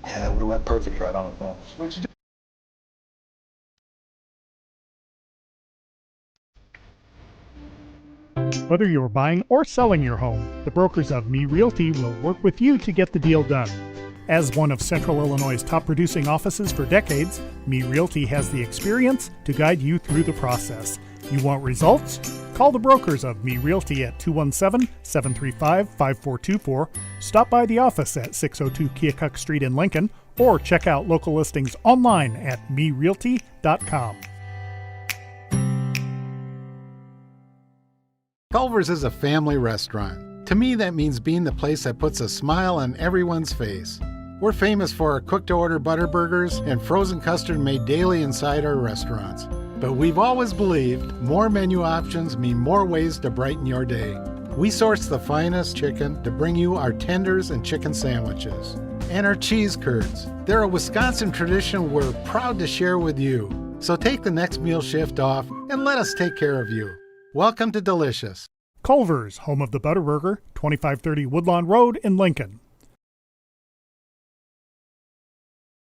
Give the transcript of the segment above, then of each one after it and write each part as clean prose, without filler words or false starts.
Yeah, it would have went perfect right on the phone. Whether you're buying or selling your home, the brokers of Me Realty will work with you to get the deal done. As one of Central Illinois' top producing offices for decades, Me Realty has the experience to guide you through the process. You want results? Call the brokers of Me Realty at 217-735-5424, stop by the office at 602 Keokuk Street in Lincoln, or check out local listings online at merealty.com. Culver's is a family restaurant. To me, that means being the place that puts a smile on everyone's face. We're famous for our cooked-to-order butter burgers and frozen custard made daily inside our restaurants. But we've always believed more menu options mean more ways to brighten your day. We source the finest chicken to bring you our tenders and chicken sandwiches. And our cheese curds. They're a Wisconsin tradition we're proud to share with you. So take the next meal shift off and let us take care of you. Welcome to Delicious. Culver's, home of the Butterburger, 2530 Woodlawn Road in Lincoln.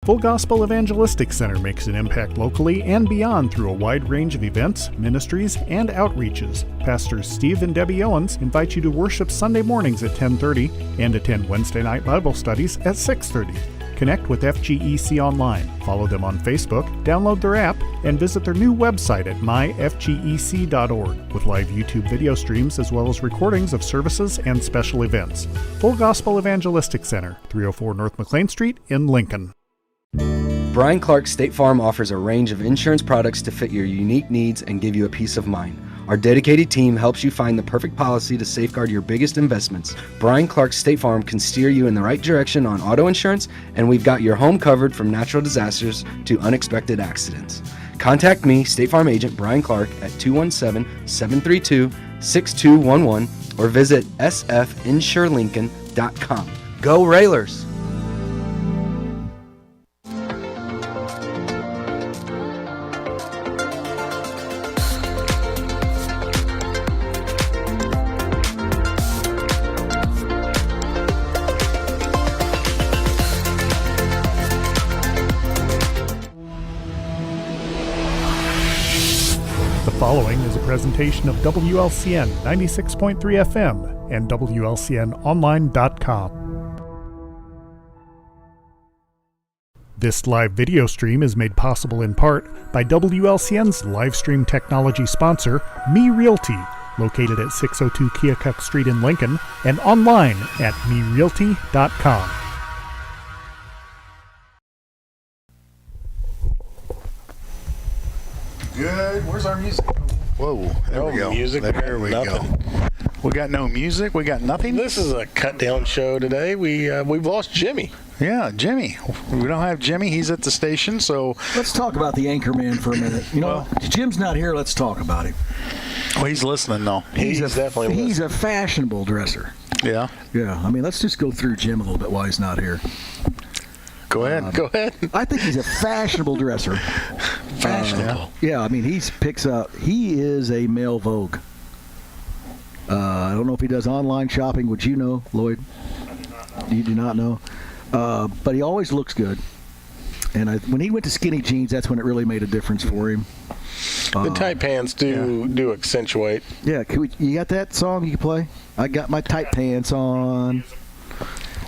Full Gospel Evangelistic Center makes an impact locally and beyond through a wide range of events, ministries, and outreaches. Pastors Steve and Debbie Owens invite you to worship Sunday mornings at 10:30 and attend Wednesday night Bible studies at 6:30. Connect with FGEC online, follow them on Facebook, download their app, and visit their new website at myfgec.org with live YouTube video streams as well as recordings of services and special events. Full Gospel Evangelistic Center, 304 North McLean Street in Lincoln. Brian Clark State Farm offers a range of insurance products to fit your unique needs and give you a peace of mind. Our dedicated team helps you find the perfect policy to safeguard your biggest investments. Brian Clark State Farm can steer you in the right direction on auto insurance, and we've got your home covered from natural disasters to unexpected accidents. Contact me, State Farm Agent Brian Clark, at 217-732-6211 or visit sfinsurelincoln.com. Go Railers! The following is a presentation of WLCN 96.3 FM and WLCNonline.com. This live video stream is made possible in part by WLCN's live stream technology sponsor, Me Realty, located at 602 Keokuk Street in Lincoln and online at merealty.com. Good. Where's our music? Whoa, there we go. Music. There we go. We got no music. We got nothing. This is a cut down show today. We've lost Jimmy. Yeah, Jimmy. We don't have Jimmy. He's at the station, so let's talk about the anchor man for a minute. You know, Jim's not here. Let's talk about him. Well, he's listening though. He's definitely listening. He's a fashionable dresser. Yeah. Yeah. I mean, let's just go through Jim a little bit while he's not here. Go ahead. Go ahead. I think he's a fashionable dresser. Fashionable. Yeah, I mean, he is a male Vogue. I don't know if he does online shopping. Would you know, Lloyd? You do not know. But he always looks good. And when he went to skinny jeans, that's when it really made a difference for him. The tight pants do accentuate. Yeah, you got that song you can play? I got my tight pants on.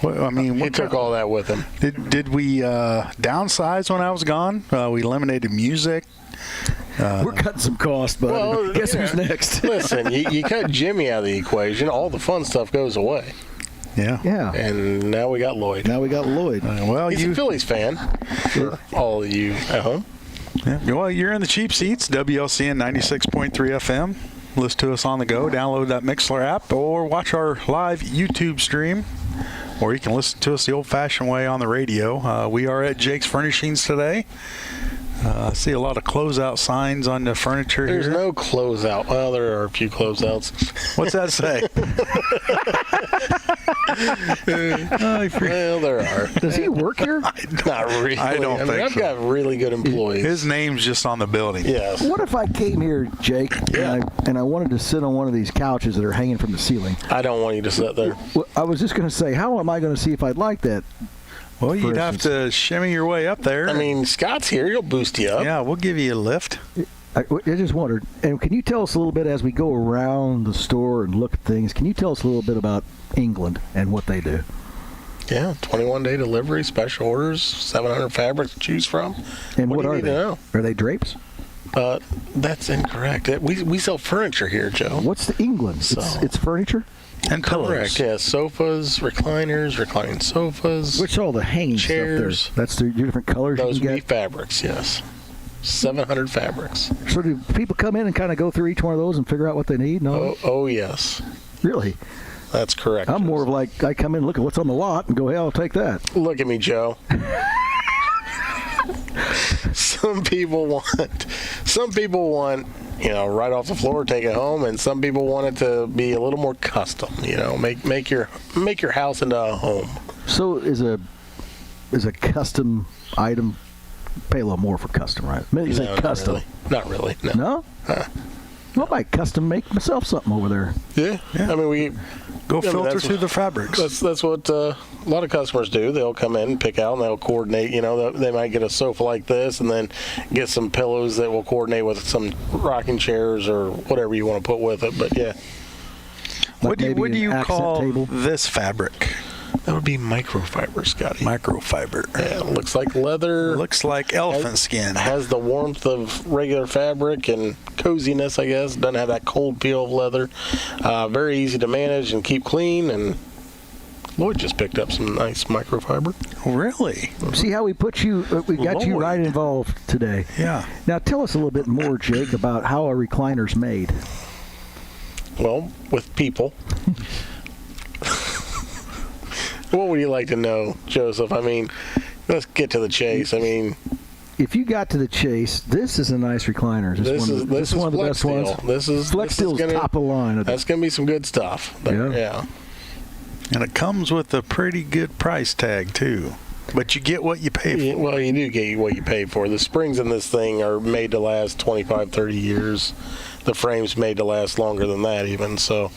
Well, I mean, he took all that with him. Did we downsize when I was gone? We eliminated music. We're cutting some costs, but guess who's next? Listen, you cut Jimmy out of the equation, all the fun stuff goes away. Yeah. Yeah. And now we got Lloyd. He's a Phillies fan. For all of you at home. Yeah. Well, you're in the cheap seats, WLCN 96.3 FM. Listen to us on the go. Download that Mixler app or watch our live YouTube stream. Or you can listen to us the old-fashioned way on the radio. We are at Jake's Furnishings today. I see a lot of closeout signs on the furniture There's here. There's no closeout. Well, there are a few closeouts. What's that say? Well, there are. Does he work here? Not really. I don't think I've got really good employees. His name's just on the building. Yes. What if I came here, Jake, and I wanted to sit on one of these couches that are hanging from the ceiling? I don't want you to sit there. Well, I was just going to say, how am I going to see if I'd like that? Well, you'd have to shimmy your way up there. I mean, Scott's here. He'll boost you up. Yeah, we'll give you a lift. I just wondered, and can you tell us a little bit as we go around the store and look at things, can you tell us a little bit about England and what they do? Yeah, 21-day delivery, special orders, 700 fabrics to choose from. And what do you are need they? to know? Are they drapes? That's incorrect. We sell furniture here, Joe. What's the England? It's furniture? And pillows. Correct, yeah. Sofas, recliners, reclining sofas. Which all the hanging chairs. stuff there? That's your different colors Those you can would be get? fabrics, yes. 700 fabrics. So do people come in and kind of go through each one of those and figure out what they need? No? Oh yes. Really? That's correct. I'm more of like, I come in, look at what's on the lot, and go, hey, I'll take that. Look at me, Joe. Some people want, right off the floor, take it home, and some people want it to be a little more custom. Make your house into a home. So is a custom item pay a little more for custom, right? You say custom. Not really. No. No? Well, I might custom make myself something over there. Yeah. I mean, we go filter through the fabrics. That's what a lot of customers do. They'll come in and pick out, and they'll coordinate. They might get a sofa like this, and then get some pillows that will coordinate with some rocking chairs or whatever you want to put with it. But yeah. What do you call table? this fabric? That would be microfiber, Scotty. Microfiber. Yeah, it looks like leather. Looks like elephant skin. Has the warmth of regular fabric and coziness, I guess. Doesn't have that cold feel of leather. Very easy to manage and keep clean. And Lloyd just picked up some nice microfiber. Really? See how we put you, we got you right involved today. Yeah. Now tell us a little bit more, Jake, about how a recliner's made. Well, with people. What would you like to know, Joseph? I mean, let's get to the chase. I mean, if you got to the chase, this is a nice recliner. This is one of the best ones. This is Flex Steel's top of the line. That's going to be some good stuff. Yeah. And it comes with a pretty good price tag too. But you get what you pay for. Yeah, well, you do get what you pay for. The springs in this thing are made to last 25, 30 years. The frame's made to last longer than that even. So,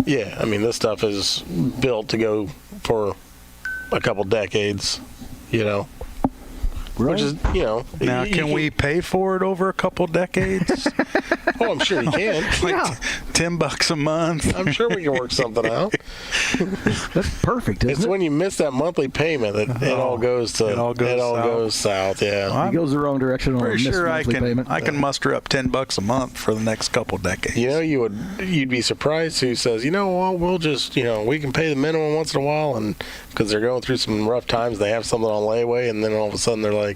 yeah, I mean, this stuff is built to go for a couple decades, Right. Which is, Now, can we pay for it over a couple decades? Oh, I'm sure you can. $10 a month. I'm sure we can work something out. That's perfect, isn't It's it? when you miss that monthly payment that it all goes south. Yeah. Well, It goes the wrong direction on a Pretty missed sure I monthly payment. can muster up $10 a month for the next couple decades. You'd be surprised who says, we'll just, we can pay the minimum once in a while, and because they're going through some rough times, they have something on layaway, and then all of a sudden they're like,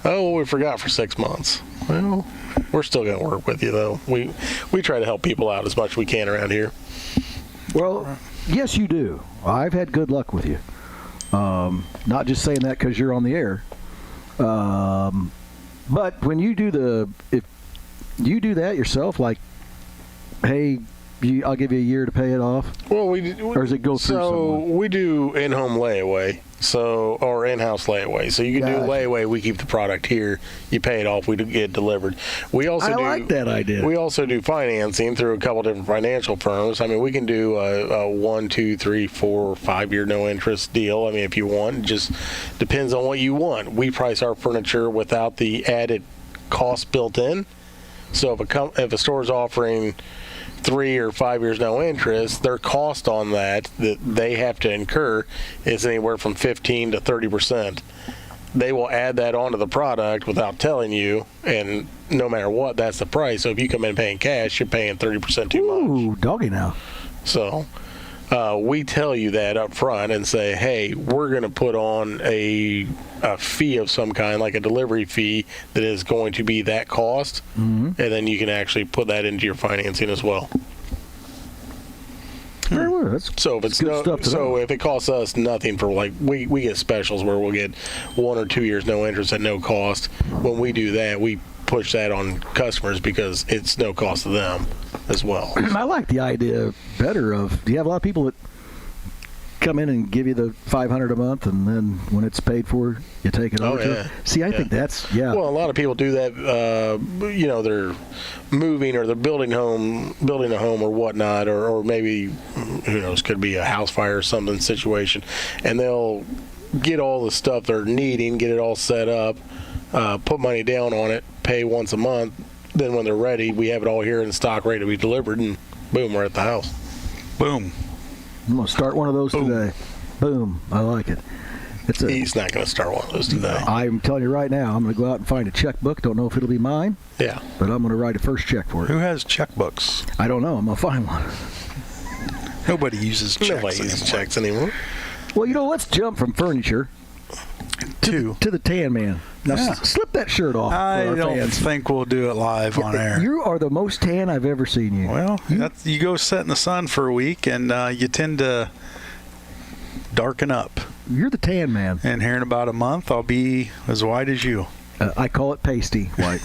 oh, well, we forgot for 6 months. Well, we're still going to work with you, though. We try to help people out as much as we can around here. Well, yes, you do. I've had good luck with you. Not just saying that because you're on the air. But when you do if you do that yourself, like, hey, I'll give you a year to pay it off. Well, or does it go through someone? We do in-home layaway, or in-house layaway. So you can do layaway. We keep the product here. You pay it off. We get it delivered. I like that idea. We also do financing through a couple different financial firms. I mean, we can do a 1, 2, 3, 4, 5 year no interest deal. I mean, if you want, it just depends on what you want. We price our furniture without the added cost built in. So if a store's offering 3 or 5 years no interest, their cost on that they have to incur is anywhere from 15 to 30%. They will add that onto the product without telling you, and no matter what, that's the price. So if you come in paying cash, you're paying 30% too much. Ooh, doggy now. So we tell you that up front and say, hey, we're going to put on a fee of some kind, like a delivery fee, that is going to be that cost, and then you can actually put that into your financing as well. Very well. That's So if it's good stuff to know. if it costs us nothing for, like, we get specials where we'll get 1 or 2 years no interest at no cost. When we do that, we push that on customers because it's no cost to them as well. I like the idea better of, do you have a lot of people that come in and give you the $500 a month, and then when it's paid for, you take it over to them? See, I think that's, Well, a lot of people do that, they're moving or they're building a home or whatnot, or maybe, who knows, could be a house fire or something situation, and they'll get all the stuff they're needing, get it all set up, put money down on it, pay once a month. Then when they're ready, we have it all here in stock, ready to be delivered, and boom, we're at the house. Boom. I'm going to start one of those today. Boom. I like it. He's not going to start one of those today. I'm telling you right now, I'm going to go out and find a checkbook. Don't know if it'll be mine. Yeah. But I'm going to write a first check for it. Who has checkbooks? I don't know. I'm going to find one. Nobody uses checks anymore. Well, let's jump from furniture to the tan man. Now, slip that shirt off. I for our don't fans. think we'll do it live on air. You are the most tan I've ever seen you. Well, you go sit in the sun for a week, and you tend to darken up. You're the tan man. And here in about a month, I'll be as white as you. I call it pasty white.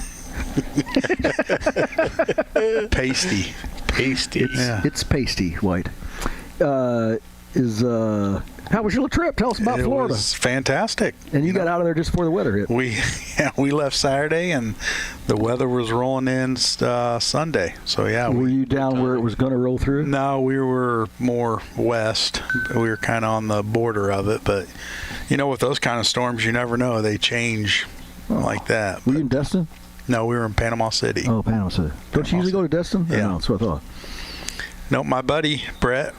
Pasty. It's pasty white. How was your little trip? Tell us about Florida. It was fantastic. And you got out of there just before the weather hit. We left Saturday, and the weather was rolling in Sunday. So were you down where it was going to roll through? No, we were more west. We were kind of on the border of it, but with those kind of storms, you never know. They change like that. Were you in Destin? No, we were in Panama City. Oh, Panama City. Don't you usually go to Destin? Yeah. No, that's what I thought. No, my buddy Brett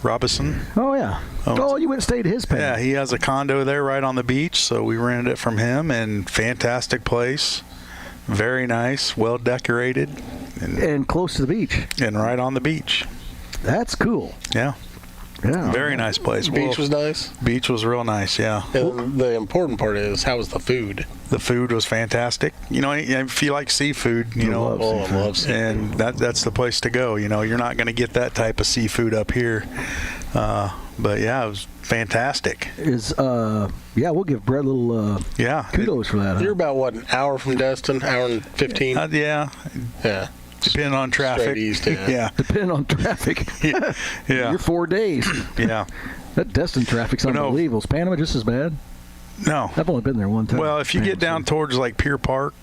Robinson. Oh, yeah. Oh, you went and stayed at his place. Yeah, he has a condo there right on the beach, so we rented it from him, and fantastic place. Very nice, well decorated. And close to the beach. And right on the beach. That's cool. Yeah. Yeah. Very nice place. Beach was nice? Beach was real nice, yeah. And the important part is, how was the food? The food was fantastic. If you like seafood, I love seafood. And that's the place to go. You're not going to get that type of seafood up here. But yeah, it was fantastic. We'll give Brett a little kudos for that. You're about an hour from Destin, hour and 15? Yeah. Depending on traffic. Straight east, yeah. Depending on traffic. Yeah. You're 4 days. Yeah. That Destin traffic's unbelievable. Is Panama just as bad? No. I've only been there one time. Well, if you get down towards like Pier Park,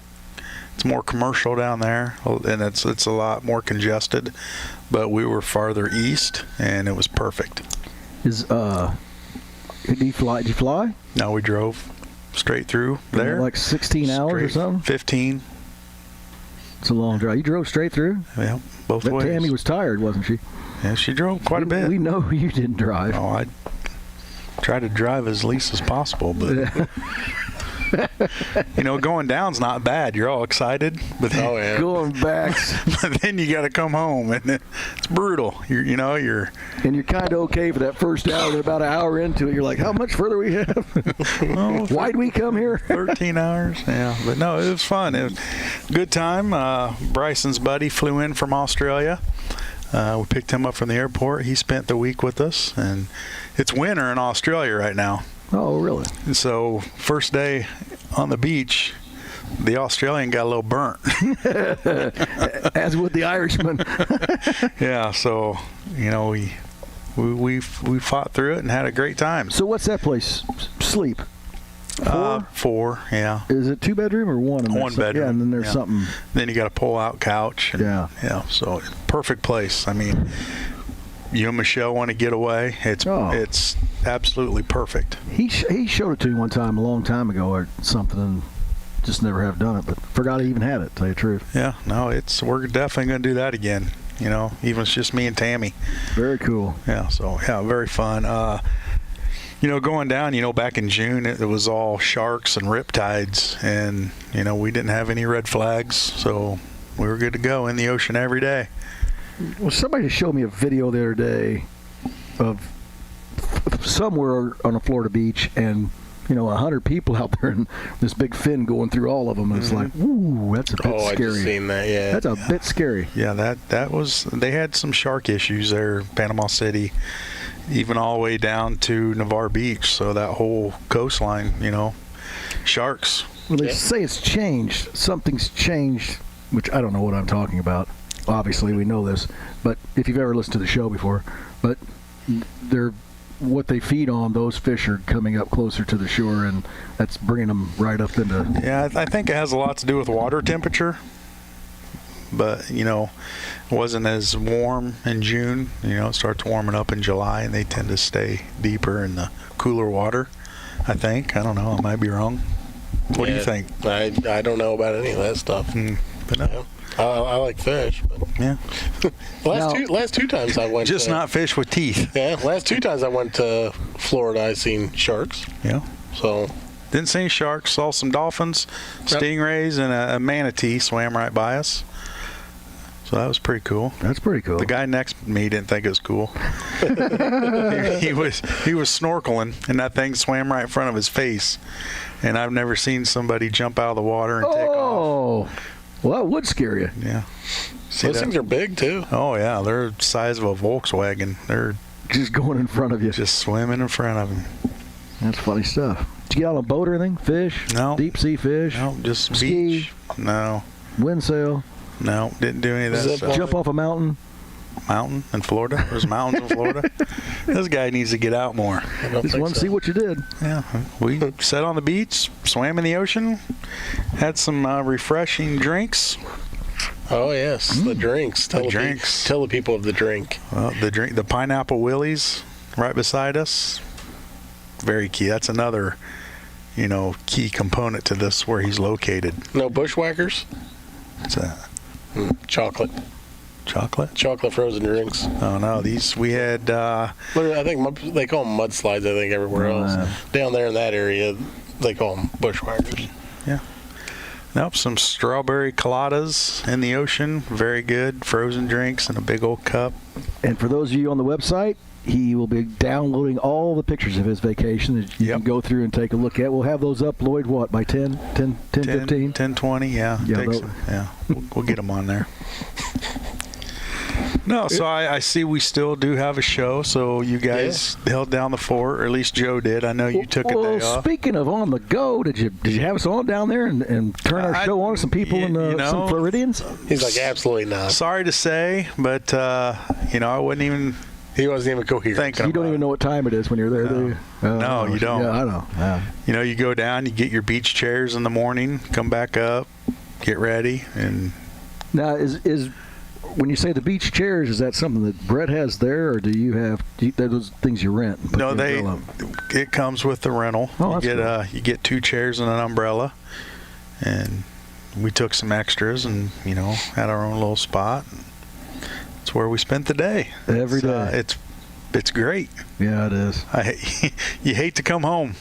it's more commercial down there, and it's a lot more congested. But we were farther east, and it was perfect. Did you fly? No, we drove straight through there. Like 16 hours or something? 15. It's a long drive. You drove straight through? Yeah, both ways. Tammy was tired, wasn't she? Yeah, she drove quite a bit. We know you didn't drive. Oh, I try to drive as least as possible, but going down's not bad. You're all excited, but then, going back, but then you got to come home, and it's brutal. You're and you're kind of okay for that first hour. And about an hour into it, you're like, how much further we have? Why'd we come here? 13 hours. Yeah, but no, it was fun. It was a good time. Bryson's buddy flew in from Australia. We picked him up from the airport. He spent the week with us, and it's winter in Australia right now. Oh, really? And so first day on the beach, the Australian got a little burnt. As would the Irishman. Yeah, so we fought through it and had a great time. So what's that place? Sleep? 4? 4, yeah. Is it 2-bedroom or one? One bedroom. Yeah, and then there's something. Then you got a pull-out couch. And, yeah. So perfect place. I mean, you and Michelle want to get away. It's absolutely perfect. He showed it to me one time a long time ago or something, and just never have done it, but forgot I even had it, to tell you the truth. Yeah, no, we're definitely going to do that again. Even if it's just me and Tammy. Very cool. Yeah, so very fun. Going down, back in June, it was all sharks and riptides, and we didn't have any red flags, so we were good to go in the ocean every day. Well, somebody showed me a video the other day of somewhere on a Florida beach, and 100 people out there, and this big fin going through all of them, and it's like, ooh, that's a bit scary. I just seen that, yeah. That's a bit scary. Yeah, that was. They had some shark issues there, in Panama City, even all the way down to Navarre Beach. So that whole coastline, sharks. Well, they say it's changed. Something's changed, which I don't know what I'm talking about. Obviously, we know this, but if you've ever listened to the show before, but what they feed on, those fish are coming up closer to the shore, and that's bringing them right up into. Yeah, I think it has a lot to do with water temperature. But it wasn't as warm in June. It starts warming up in July, and they tend to stay deeper in the cooler water. I think. I don't know. I might be wrong. What do you think? I don't know about any of that stuff. But no. I like fish. But Yeah. last two times I went. Just not fish with teeth. Yeah. Last 2 times I went to Florida, I seen sharks. Yeah. So. Didn't see any sharks. Saw some dolphins, stingrays, and a manatee swam right by us. So that was pretty cool. That's pretty cool. The guy next to me didn't think it was cool. he was snorkeling, and that thing swam right in front of his face. And I've never seen somebody jump out of the water and take off. Oh, well, that would scare you. Yeah. Those things are big too. Oh yeah, they're the size of a Volkswagen. They're just going in front of you. Just swimming in front of him. That's funny stuff. Did you get out on a boat or anything? Fish? No. Deep sea fish? No, just Ski? beach. No. Wind sail? No, didn't do any of that stuff. Jump off a mountain? Mountain in Florida? There's mountains in Florida. This guy needs to get out more. Just want to see what you did. Yeah, we sat on the beach, swam in the ocean, had some refreshing drinks. Oh yes, the drinks. Tell the people of the drink. Well, the pineapple willies right beside us. Very key. That's another, key component to this where he's located. No bushwhackers. What's that? Chocolate. Chocolate frozen drinks. Oh no, these we had. I think they call them mudslides. I think everywhere else down there in that area, they call them bushwhackers. Yeah. Nope, some strawberry coladas in the ocean. Very good. Frozen drinks in a big old cup. And for those of you on the website, he will be downloading all the pictures of his vacation that you can go through and take a look at. We'll have those up, Lloyd, by 10, 15? 10, 20, yeah. We'll get them on there. No, so I see we still do have a show, so you guys held down the fort, or at least Joe did. I know you took a day off. Speaking of on the go, did you have us on down there and turn our show on to some people in some Floridians? He's like, absolutely not. Sorry to say, but, I wouldn't even... He wasn't even coherent. You don't even know what time it is when you're there, do you? No, you don't. Yeah, I know. Yeah. You go down, you get your beach chairs in the morning, come back up, get ready, and... Now, is when you say the beach chairs, is that something that Brett has there, or do you have those things you rent? No, it comes with the rental. Oh, you get 2 chairs and an umbrella, and we took some extras and had our own little spot. It's where we spent the day. Every day. It's great. Yeah, it is. You hate to come home.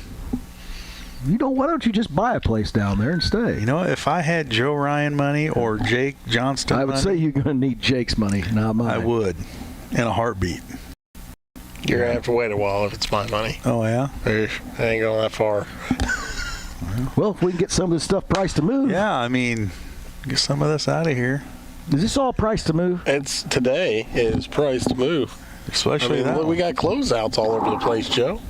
Why don't you just buy a place down there and stay? If I had Joe Ryan money or Jake Johnston I would say you're going to need Jake's money, not mine. I would, in a heartbeat. You're going to have to wait a while if it's my money. Oh, yeah? I ain't going that far. Well, if we can get some of this stuff priced to move. Yeah, get some of this out of here. Is this all priced to move? Today is priced to move. Especially that. We got closeouts all over the place, Joe.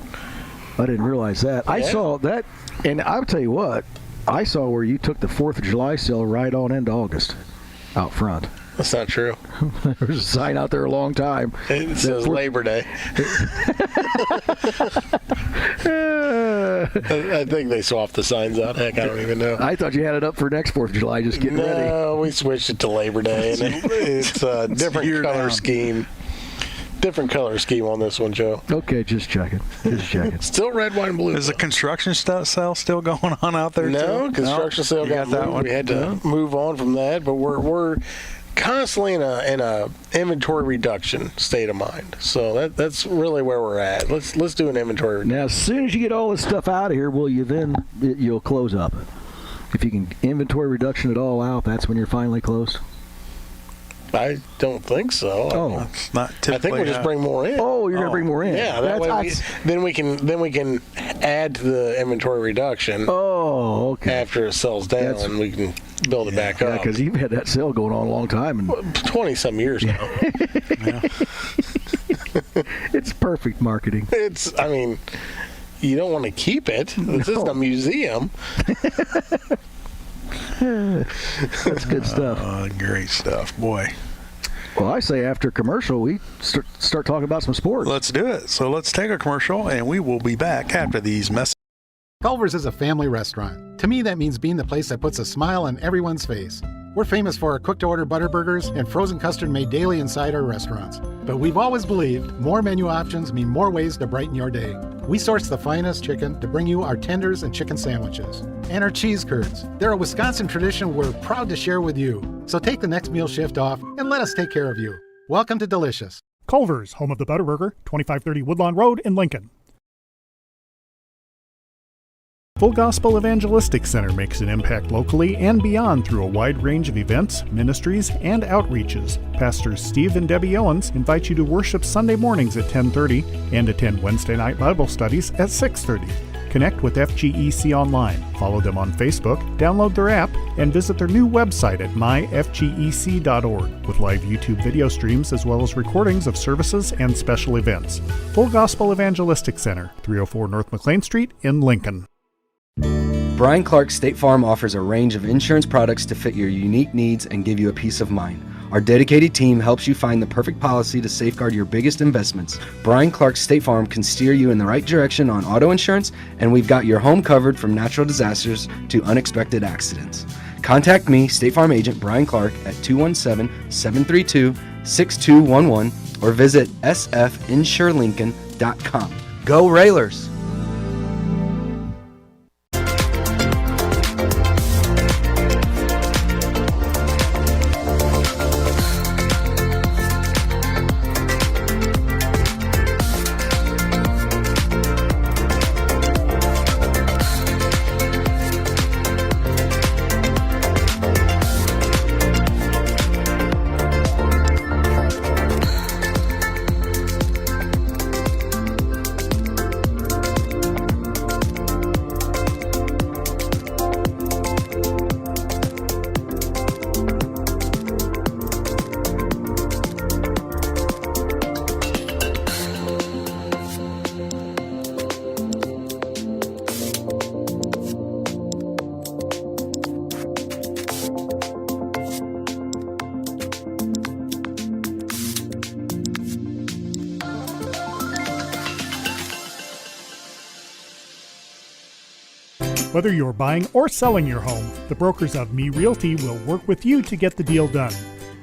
I didn't realize that. Yeah. I saw that, and I'll tell you what, I saw where you took the 4th of July sale right on into August out front. That's not true. There was a sign out there a long time. It says Labor Day. I think they swapped the signs out. Heck, I don't even know. I thought you had it up for next 4th of July, just getting ready. No, we switched it to Labor Day, and it's a different color scheme. Different color scheme on this one, Joe. Okay, just checking. Still red, white, and blue. Is the construction sale still going on out there? No, too? construction sale got that one. We had to move on from that, but we're constantly in a inventory reduction state of mind. So that's really where we're at. Let's do an inventory reduction. Now, as soon as you get all this stuff out of here, you'll close up? If you can inventory reduction it all out, that's when you're finally closed? I don't think so. Oh, it's not typically. I think we'll just bring more in. Oh, you're gonna bring more in. Yeah, that way then we can add to the inventory reduction. Oh, okay. After it sells down, and we can build it back up. Yeah, because you've had that sale going on a long time, and 20-some years now. It's perfect marketing. You don't want to keep it. This isn't a museum. That's good stuff. Great stuff, boy. Well, I say after commercial, we start talking about some sports. Let's do it. So let's take a commercial, and we will be back after these messages. Culver's is a family restaurant. To me, that means being the place that puts a smile on everyone's face. We're famous for our cooked-to-order butter burgers and frozen custard made daily inside our restaurants. but we've always believed more menu options mean more ways to brighten your day. We source the finest chicken to bring you our tenders and chicken sandwiches. And our cheese curds. They're a Wisconsin tradition we're proud to share with you. So take the next meal shift off and let us take care of you. Welcome to Delicious. Culver's, home of the Butterburger, 2530 Woodlawn Road in Lincoln. Full Gospel Evangelistic Center makes an impact locally and beyond through a wide range of events, ministries, and outreaches. Pastors Steve and Debbie Owens invite you to worship Sunday mornings at 10:30 and attend Wednesday night Bible studies at 6:30. Connect with FGEC online, follow them on Facebook, download their app, and visit their new website at myfgec.org with live YouTube video streams as well as recordings of services and special events. Full Gospel Evangelistic Center, 304 North McLean Street in Lincoln. Brian Clark State Farm offers a range of insurance products to fit your unique needs and give you a peace of mind. Our dedicated team helps you find the perfect policy to safeguard your biggest investments. Brian Clark State Farm can steer you in the right direction on auto insurance, and we've got your home covered from natural disasters to unexpected accidents. Contact me, State Farm Agent Brian Clark, at 217-732-6211 or visit sfinsurelincoln.com. Go Railers! Whether you're buying or selling your home, the brokers of Me Realty will work with you to get the deal done.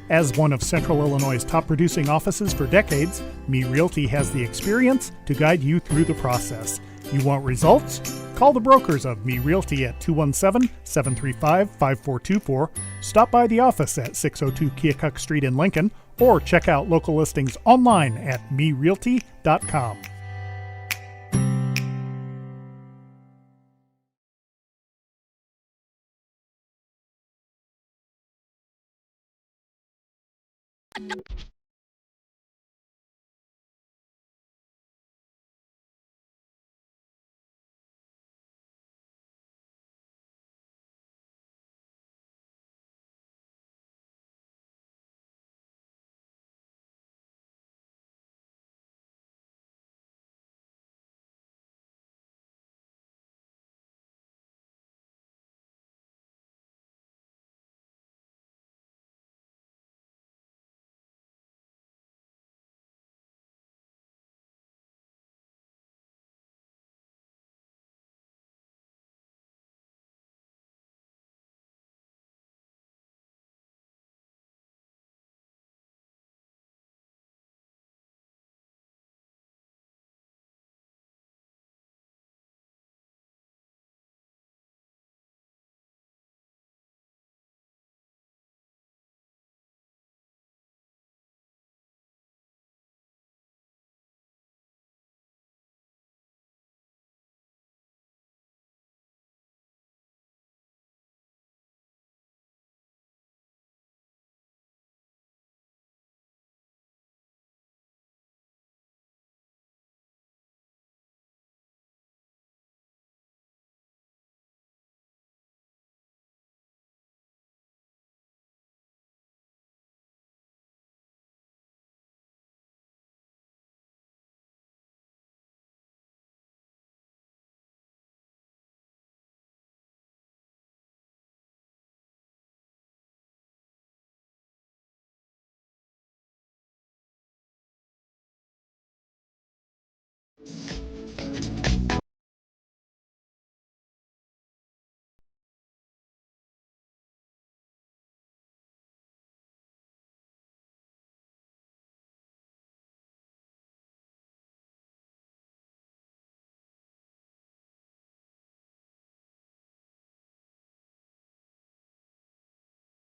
As one of Central Illinois' top producing offices for decades, Me Realty has the experience to guide you through the process. You want results? Call the brokers of Me Realty at 217-735-5424, stop by the office at 602 Keokuk Street in Lincoln, or check out local listings online at merealty.com.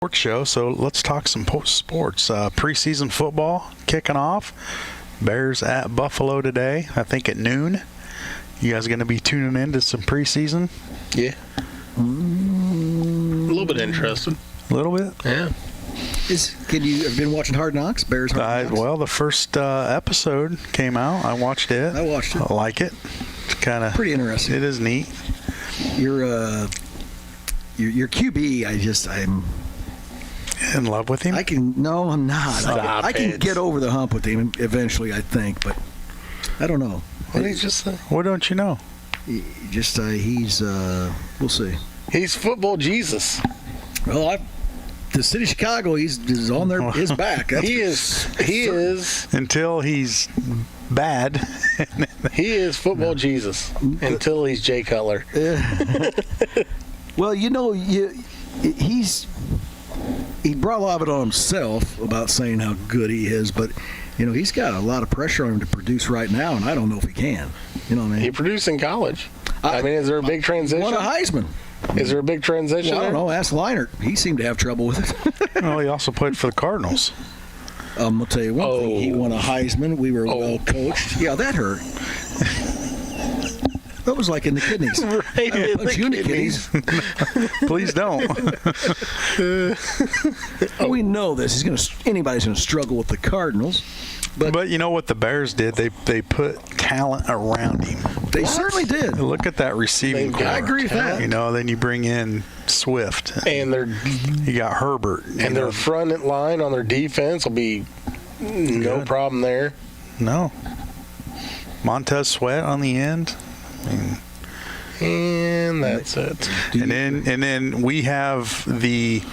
sports show, so let's talk some sports. Preseason football kicking off. Bears at Buffalo today, I think at noon. You guys going to be tuning in to some preseason? Yeah. A little bit interested. A little bit? Yeah. Have you ever been watching Hard Knocks? Bears Hard Knocks? Well, the first episode came out. I watched it. I watched it. I like it. It's kind of pretty interesting. It is neat. Your QB, I'm in love with him. No, I'm not. I can it. get over the hump with him eventually, I think, but I don't know. What did he just say? What don't you know? He's we'll see. He's football Jesus. Well, the city of Chicago, he's on his back. He is until he's bad. He is football Jesus until he's Jay Cutler. Well, he brought a lot of it on himself about saying how good he is, but he's got a lot of pressure on him to produce right now, and I don't know if he can. You know what I mean? He produced in college. Is there a big transition? Won a Heisman. Is there a big transition? Well, I don't know. Ask Leinart. He seemed to have trouble with it. Well, he also played for the Cardinals. I'll tell you one thing. He won a Heisman. We were well coached. Yeah, that hurt. That was like in the kidneys. Right in the kidneys. Please don't. We know this. Anybody's going to struggle with the Cardinals. But you know what the Bears did? They put talent around him. They certainly did. Look at that receiving core. I agree with that. Then you bring in Swift. And you got Herbert. And their front line on their defense will be no problem there. No. Montez Sweat on the end. And that's it. And then we have the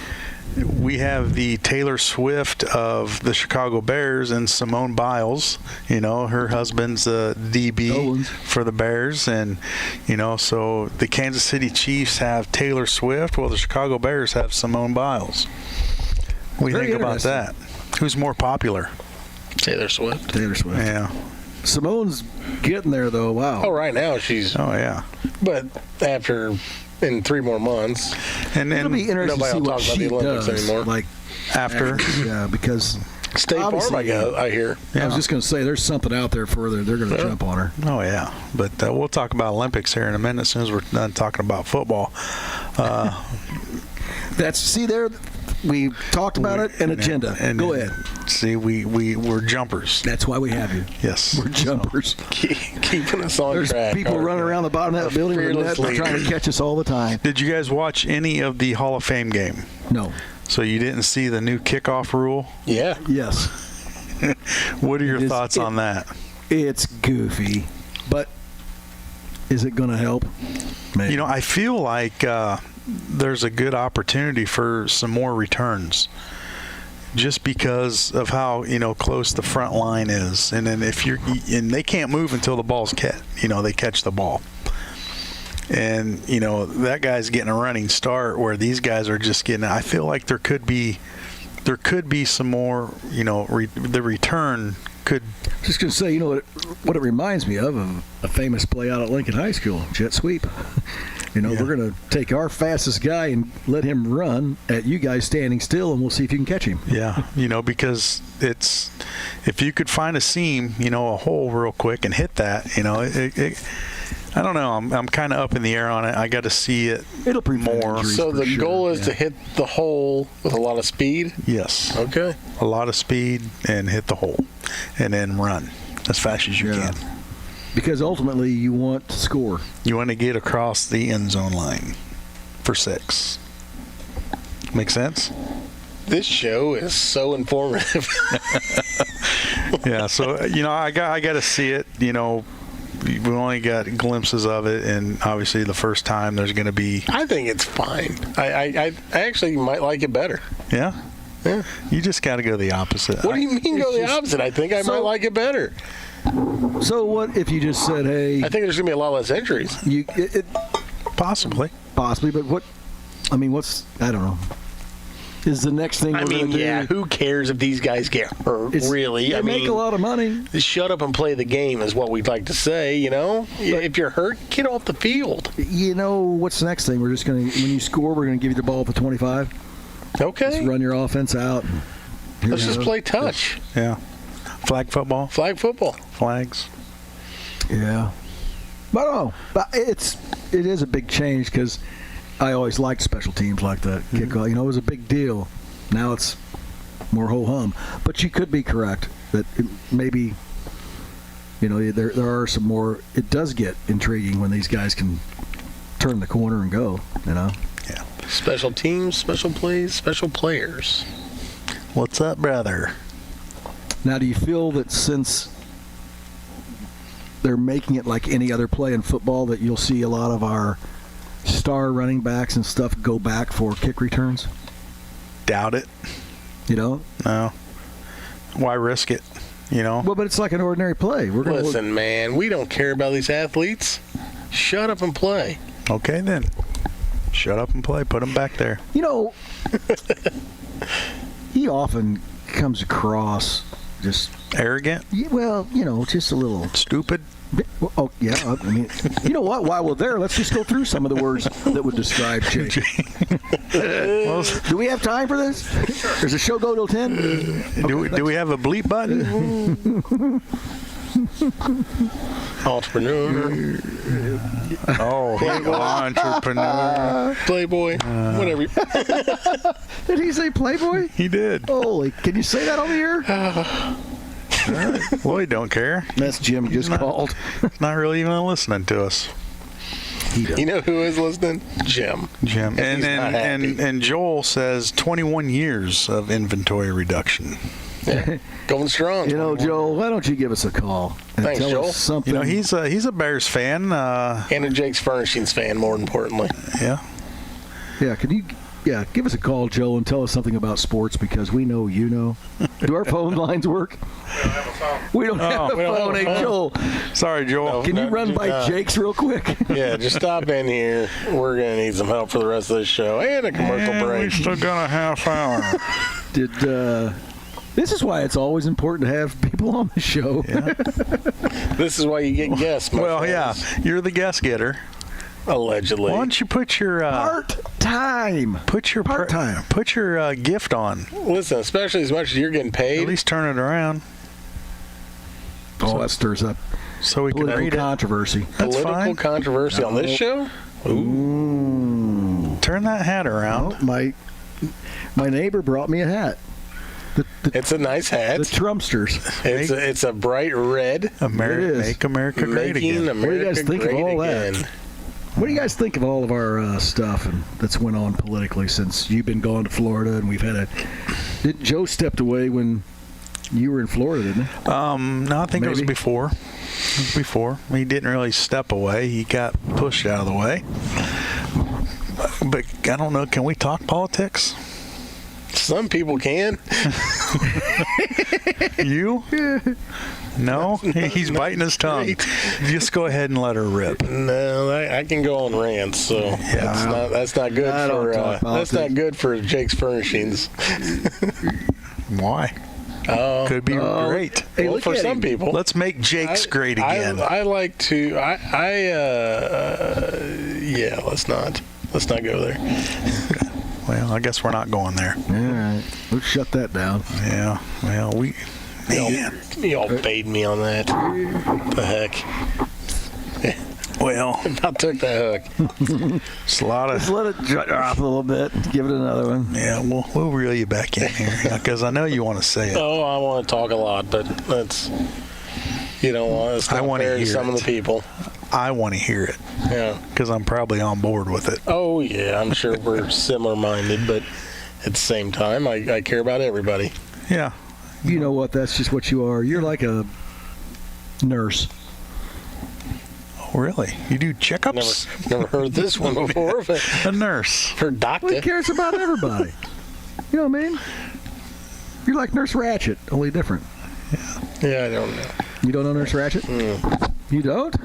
Taylor Swift of the Chicago Bears and Simone Biles. Her husband's a DB for the Bears, and so the Kansas City Chiefs have Taylor Swift. Well, the Chicago Bears have Simone Biles. What do you think about that? Who's more popular? Taylor Swift. Yeah. Simone's getting there, though. Wow. Oh, right now she's. Oh, yeah. But in 3 more months. And it'll be interesting to see what she does. Anymore. Like after. Yeah, because State Farm, I hear. Yeah. I was just going to say, there's something out there for her. They're going to jump on her. Oh, yeah. But we'll talk about Olympics here in a minute as soon as we're done talking about football. We talked about it, an agenda. Go ahead. See, we're jumpers. That's why we have you. Yes. We're jumpers. Keeping us on There's track. There's people running around the bottom of that building with net trying to catch us all the time. Did you guys watch any of the Hall of Fame game? No. So you didn't see the new kickoff rule? Yeah. Yes. What are your thoughts on that? It's goofy, but is it going to help? Maybe. I feel like there's a good opportunity for some more returns just because of how close the front line is, and then and they can't move until the ball's they catch the ball, and that guy's getting a running start where these guys are just getting. I feel like there could be some more the return could. Just going to say, what it reminds me of a famous play out at Lincoln High School, jet sweep. We're going to take our fastest guy and let him run at you guys standing still, and we'll see if you can catch him. Yeah, because if you could find a seam, a hole real quick and hit that, I don't know. I'm kind of up in the air on it. I got to see it. It'll prevent more. So the goal is to hit the hole with a lot of speed? Yes. Okay. A lot of speed and hit the hole, and then run as fast as you can. Because ultimately you want to score. You want to get across the end zone line for 6. Make sense? This show is so informative. Yeah, so I got to see it. We only got glimpses of it, and obviously the first time there's going to be. I think it's fine. I actually might like it better. Yeah. Yeah. You just got to go the opposite. What do you mean go the opposite? I think I might like it better. So what if you just said, hey... I think there's going to be a lot less injuries. Possibly. Possibly, but what's... I don't know. Is the next thing we're going to do... who cares if these guys get hurt, really? They make a lot of money. Shut up and play the game is what we'd like to say, If you're hurt, get off the field. What's the next thing? We're just going to... When you score, we're going to give you the ball at the 25? Okay. Just run your offense out. Let's just play touch. Yeah. Flag football. Flag football. Flags. Yeah. But I don't know. But it is a big change because I always liked special teams like that. Kickoff, it was a big deal. Now it's more ho-hum. But you could be correct that maybe, there are some more. It does get intriguing when these guys can turn the corner and go, Yeah. Special teams, special plays, special players. What's up, brother? Now, do you feel that since they're making it like any other play in football that you'll see a lot of our star running backs and stuff go back for kick returns? Doubt it. You don't? No. Why risk it? Well, but it's like an ordinary play. We're gonna Listen, man, we don't care about these athletes. Shut up and play. Okay, then. Shut up and play. Put them back there. He often comes across just Arrogant? just a little. Stupid? Oh, yeah. I mean, you know what? While we're there, let's just go through some of the words that would describe Jake. Do we have time for this? Does the show go till 10? Do we have a bleep button? Entrepreneur. Oh, entrepreneur. Playboy. Whatever. Did he say Playboy? He did. Holy, can you say that on the air? Well, he don't care. That's Jim just called. He's not really even listening to us. You know who is listening? Jim. Jim. And Joel says 21 years of inventory reduction. Yeah. Going strong. Joel, why don't you give us a call and Thanks, tell Joel. us something? He's a Bears fan. And a Jake's Furnishings fan, more importantly. Yeah. Yeah, can you give us a call, Joel, and tell us something about sports because we know you know. Do our phone lines work? We don't have a phone. Hey, Joel. Sorry, Joel. Can you run by Jake's real quick? Yeah, just stop in here. We're going to need some help for the rest of this show and a commercial break. We still got a half hour. This is why it's always important to have people on the show. Yeah. This is why you get guests, my friends. Yeah. You're the guest getter. Allegedly. Why don't you put your part-time? Put your gift on. Listen, especially as much as you're getting paid. At least turn it around. Oh, that stirs up so we can political read it. controversy. That's Political fine. controversy on this show? Ooh. Turn that hat around. Oh, my neighbor brought me a hat. It's a nice hat. The Trumpsters. It's a bright red. Make America great Making again. America What do you guys think of great all again. that? What do you guys think of all of our stuff that's went on politically since you've been gone to Florida and we've had Joe stepped away when you were in Florida, didn't he? No, I think it was Maybe. before. He didn't really step away. He got pushed out of the way. But I don't know. Can we talk politics? Some people can. You? No? He's biting his tongue. great. Just go ahead and let her rip. No, I can go on rants, so that's not good I don't talk that's not politics. good for Jake's Furnishings. Why? Could be great. Hey, Well, look for at some him. people, Let's make Jake's great again. I like to. Let's not go there. Well, I guess we're not going there. All right. Let's shut that down. Yeah. Well, Y'all paid me on that. The heck. Well, I took the hook. it's a lot of. Just let it drop a little bit. Give it another one. Yeah, we'll reel you back in here because I know you want to say it. Oh, I want to talk a lot, but that's it's I not wanna fair to hear some it. of the people. I want to hear it Yeah. because I'm probably on board with it. Oh yeah, I'm sure we're similar-minded, but at the same time, I care about everybody. Yeah. You know what? That's just what you are. You're like a nurse. Oh, really? You do checkups? Never heard this one before, but A nurse. for Who doctor. cares about everybody? You know what I mean? You're like Nurse Ratchet, only different. Yeah, I don't know. You don't know Nurse Ratchet? You don't?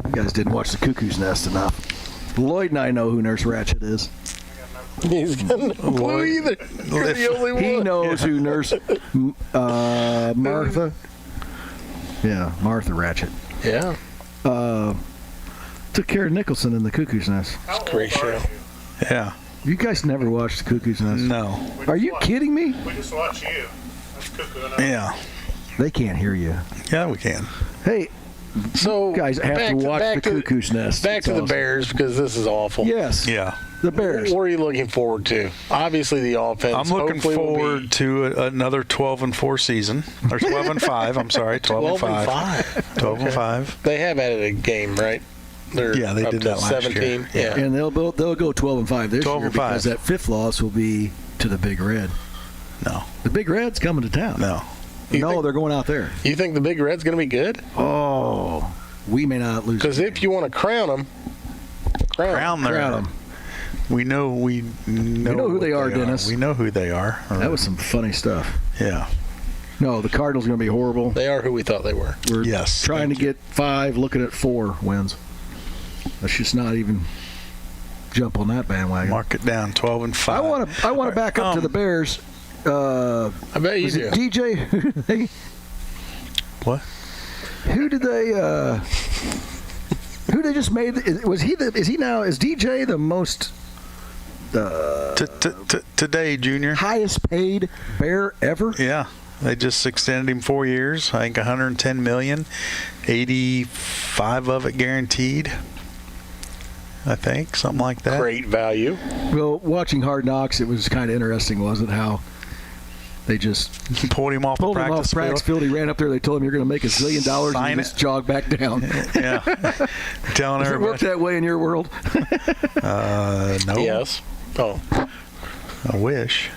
You guys didn't watch The Cuckoo's Nest enough. Lloyd and I know who Nurse Ratchet is. He's got no clue either. You're the only one. He knows who Nurse Martha. Yeah, Martha Ratchet. Yeah, Took care of Nicholson in The Cuckoo's Nest. it's a great show. Yeah. You guys never watched the Cuckoo's Nest? No. Are you kidding me? We just watch you. That's Cuckoo and Yeah. They can't hear you. Yeah, we can. Hey, So you guys have to watch the Cuckoo's Nest. Back It's to the awesome. Bears, because this is awful. Yes. Yeah. The Bears. What are you looking forward to? Obviously, the offense. I'm looking hopefully will forward be to another 12-4 season, or 12-5. I'm sorry, 12-5. 12-5. They have added a game, right? They're Yeah, they up did to that last 17. year. Yeah. And they'll go 12-5 this 12 year and 5. because that fifth loss will be to the Big Red. No. The Big Red's coming to town. No. No, they're going out there. You think the Big Red's going to be good? Oh, we may not lose. Because if you want to crown them, Crown them. We know know who what they are, Dennis. We know who they are. That was some funny stuff. Yeah. No, the Cardinals are going to be horrible. they are who we thought they were. We're Yes, trying to thank you. get 5, looking at 4 wins. Let's just not even jump on that bandwagon. Mark it down. 12-5. I want to back up to the Bears. I bet you Was do. it DJ? What? Who did they? Who they just made? Was he? Is DJ the most Today, Junior. highest paid Bear ever? Yeah. They just extended him 4 years. I think $110 million, 85 of it guaranteed. I think something like that. Great value. Well, watching Hard Knocks, it was kind of interesting, wasn't it? How they just Pulled him off the pulled him off practice practice field. field. He ran up there. They told him you're going to make $1 zillion, Sign and he it. just jogged back down. Yeah. Telling Does it work everybody. that way in your world? No. Yes. Oh, I wish.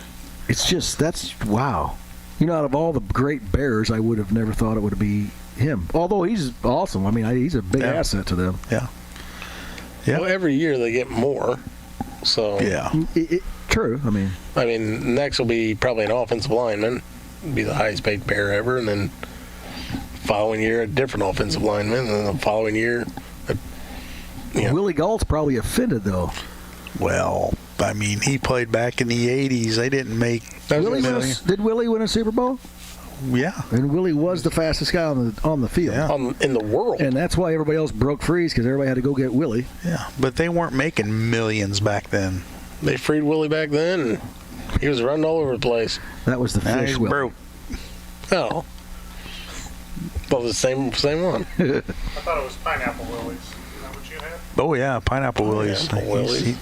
It's just that's wow. You know, out of all the great Bears, I would have never thought it would be him. Although he's awesome. I mean, he's a big Yeah. asset to them. Yeah. Yeah. well, every year they get more. So Yeah. True. I mean, next will be probably an offensive lineman, be the highest paid Bear ever, and then following year a different offensive lineman, and then the following year, yeah. Willie Gault's probably offended though. Well, I mean, he played back in the 80s. They didn't make Did Willie win a Super Bowl? Yeah. And Willie was the fastest guy on the field. Yeah. in the world. And that's why everybody else broke freeze because everybody had to go get Willie. Yeah. But they weren't making millions back then. They freed Willie back then, and he was running all over the place. That was the Now fish he's Willie. broke. Oh, well, the same one. I thought it was Pineapple Willie's. Is that what you had? Oh, yeah. Pineapple Willie's. Pineapple Willie's.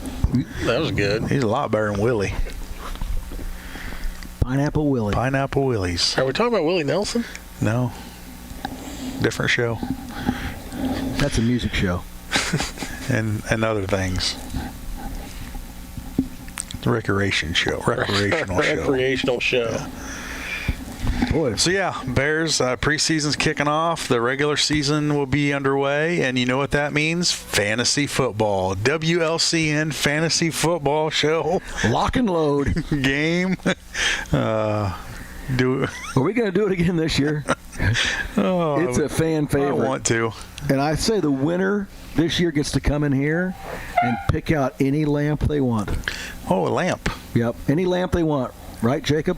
That was good. He's a lot better than Willie. Pineapple Willie. Pineapple Willie's. Are we talking about Willie Nelson? No. Different show. That's a music show. And other things. Recreational show. Recreational show. Boy, So yeah, Bears preseason's kicking off. The regular season will be underway, and you know what that means? Fantasy football. WLCN Fantasy Football Show lock and load. game. Are we going to do it again this year? It's a fan I favorite. want to. And I say the winner this year gets to come in here and pick out any lamp they want. Oh, a lamp. Yep, any lamp they want. Right, Jacob?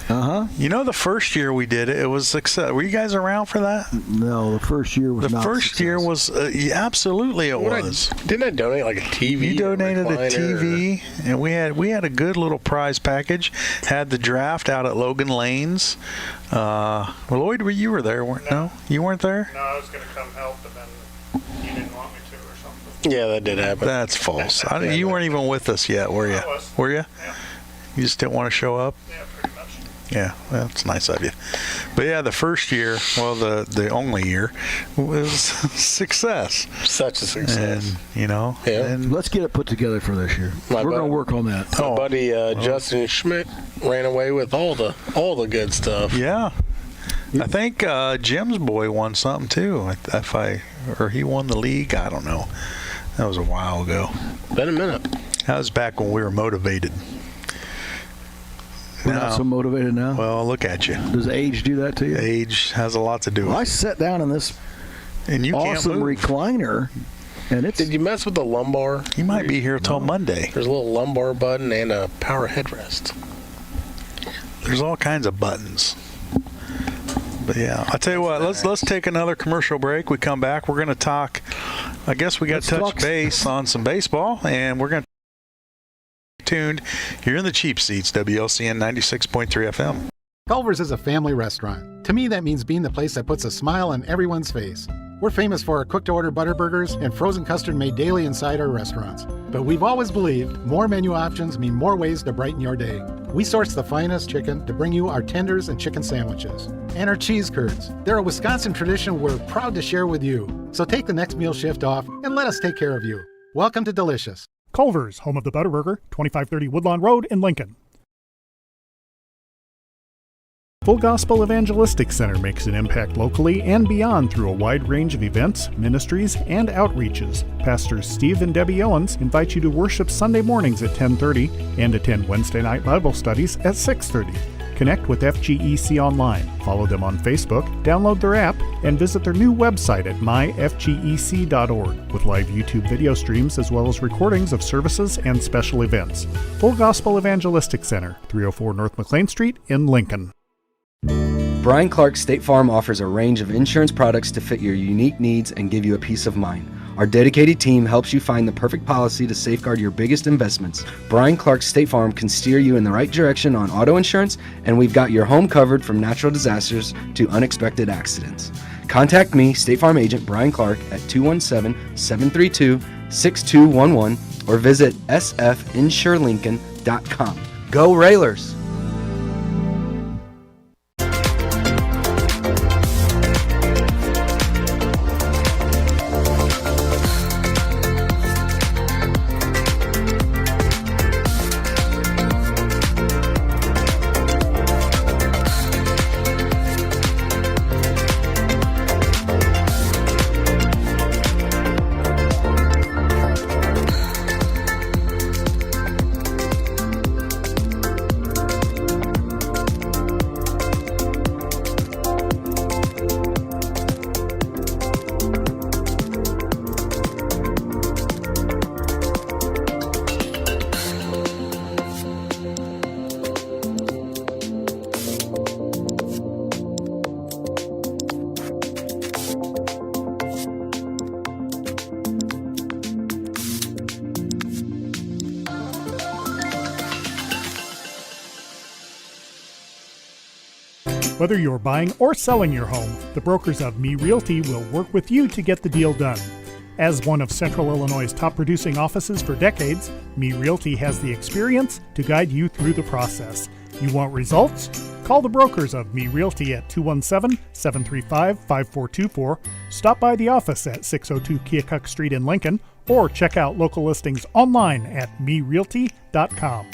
Uh-huh. You know, the first year we did it, it was success. Were you guys around for that? No, the first year was The not first success. year was absolutely it was. Didn't I donate like a TV? You donated a recliner, TV, and we had a good little prize package. Had the draft out at Logan Lanes. Well, Lloyd, you were there, weren't? No, you weren't there. No, I was going to come help, but then you didn't want me to or something. Yeah, that did happen. That's false. You weren't even with us yet, were you? I was. Were you? Yeah. You just didn't want to show up. Yeah, pretty much. Yeah, well, that's nice of you. But yeah, the first year, well, the only year, was success. Such a success. And you know, Yeah. and Let's get it put together for this year. My We're bud- going to work on that. My buddy Justin Schmidt ran away with all the good stuff. yeah. I think Jim's boy won something too. Or he won the league. I don't know. That was a while ago. Been a minute. That was back when we were motivated. We're not so motivated now. Well, look at you. Does age do that to you? Age has a lot to do with Well, I it. sat down in this And you awesome can't move. recliner, and it's Did you mess with the lumbar? You might be here till Monday. There's a little lumbar button and a power headrest. There's all kinds of buttons. But yeah, I tell you what, let's take another commercial break. We come back, we're going to talk. I guess we got Let's to touch talk- base on some baseball, and we're going to tuned. You're in the cheap seats, WLCN 96.3 FM. Culver's is a family restaurant. To me, that means being the place that puts a smile on everyone's face. We're famous for our cooked-to-order butter burgers and frozen custard made daily inside our restaurants. But we've always believed more menu options mean more ways to brighten your day. We source the finest chicken to bring you our tenders and chicken sandwiches. And our cheese curds. They're a Wisconsin tradition we're proud to share with you. So take the next meal shift off and let us take care of you. Welcome to Delicious. Culver's, home of the Butterburger, 2530 Woodlawn Road in Lincoln. Full Gospel Evangelistic Center makes an impact locally and beyond through a wide range of events, ministries, and outreaches. Pastors Steve and Debbie Owens invite you to worship Sunday mornings at 10:30 and attend Wednesday night Bible studies at 6:30. Connect with FGEC online, follow them on Facebook, download their app, and visit their new website at myfgec.org with live YouTube video streams as well as recordings of services and special events. Full Gospel Evangelistic Center, 304 North McLean Street in Lincoln. Brian Clark State Farm offers a range of insurance products to fit your unique needs and give you a peace of mind. Our dedicated team helps you find the perfect policy to safeguard your biggest investments. Brian Clark State Farm can steer you in the right direction on auto insurance, and we've got your home covered from natural disasters to unexpected accidents. Contact me, State Farm Agent Brian Clark, at 217-732-6211 or visit sfinsurelincoln.com. Go Railers! Whether you're buying or selling your home, the brokers of Me Realty will work with you to get the deal done. As one of Central Illinois' top producing offices for decades, Me Realty has the experience to guide you through the process. You want results? Call the brokers of Me Realty at 217-735-5424, stop by the office at 602 Keokuk Street in Lincoln, or check out local listings online at merealty.com.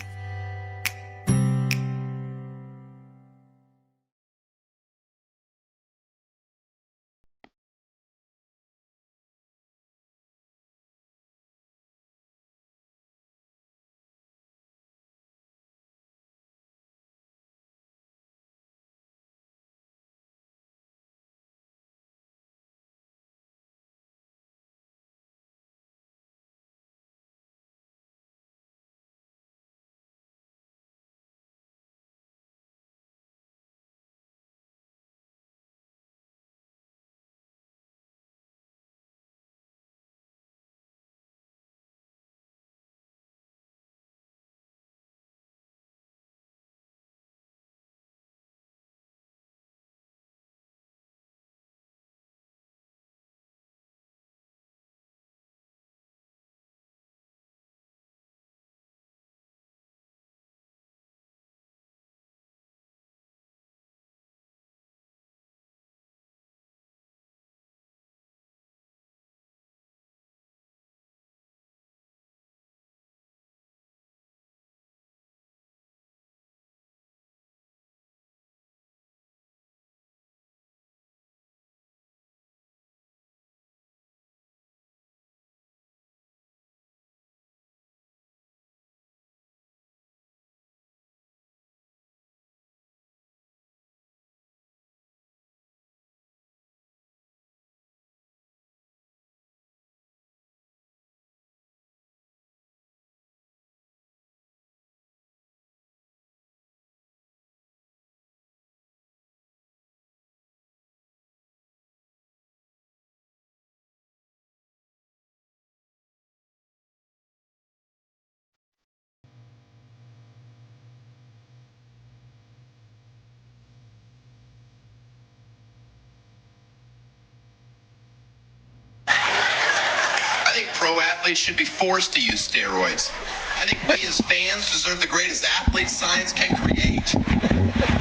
pro athletes should be forced to use steroids. I think we as fans deserve the greatest athletes science can create.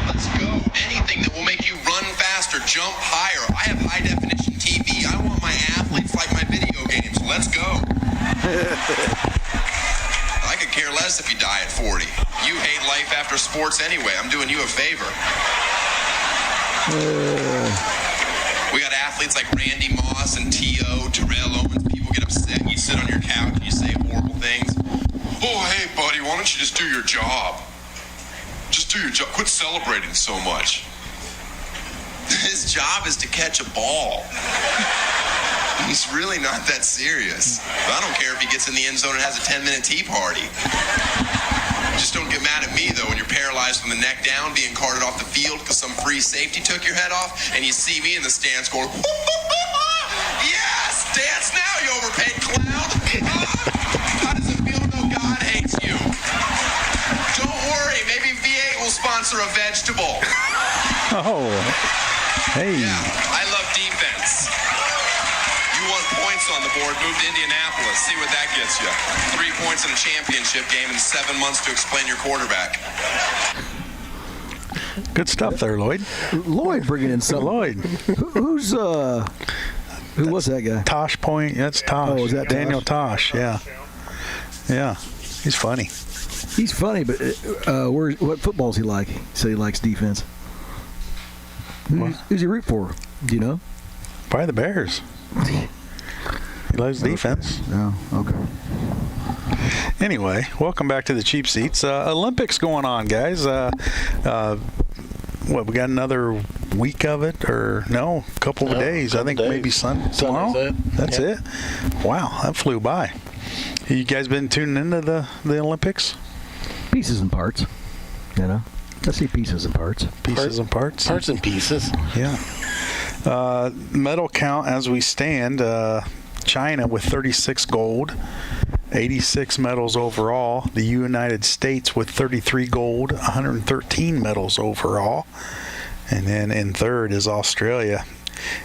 Let's go. Anything that will make you run faster, jump higher. I have high definition TV. I want my athletes like my video games. Let's go. I could care less if you die at 40. You hate life after sports anyway. I'm doing you a favor. We got athletes like Randy Moss and T.O., Terrell Owens. People get upset. You sit on your couch and you say horrible things. Oh, hey, buddy, why don't you just do your job? Just do your job. Quit celebrating so much. His job is to catch a ball. He's really not that serious. I don't care if he gets in the end zone and has a 10-minute tea party. Just don't get mad at me, though, when you're paralyzed from the neck down, being carted off the field because some free safety took your head off, and you see me in the stands going, yes, dance now, you overpaid clown. How does it feel to know God hates you? Don't worry, maybe V8 will sponsor a vegetable. Oh, hey. Yeah, I love defense. You want points on the board, move to Indianapolis. See what that gets you. 3 points in a championship game and 7 months to explain your quarterback. Good stuff there, Lloyd. Lloyd bringing in something. Lloyd. Who was that guy? Tosh Point. That's Tosh. Oh, is that Daniel Tosh? Yeah. Yeah. He's funny. He's funny, but what football's he like? He said he likes defense. Who's he root for? Do you know? Probably the Bears. He loves defense. Oh, okay. Anyway, welcome back to the Cheap Seats. Olympics going on, guys. What, we got another week of it, or no? A couple of days. I think days. Maybe tomorrow. That's it. Wow, that flew by. You guys been tuning into the Olympics? Pieces and parts. You know, I see pieces and parts. Pieces and parts. Parts and pieces. Yeah. Medal count as we stand. China with 36 gold, 86 medals overall. The United States with 33 gold, 113 medals overall. And then in third is Australia,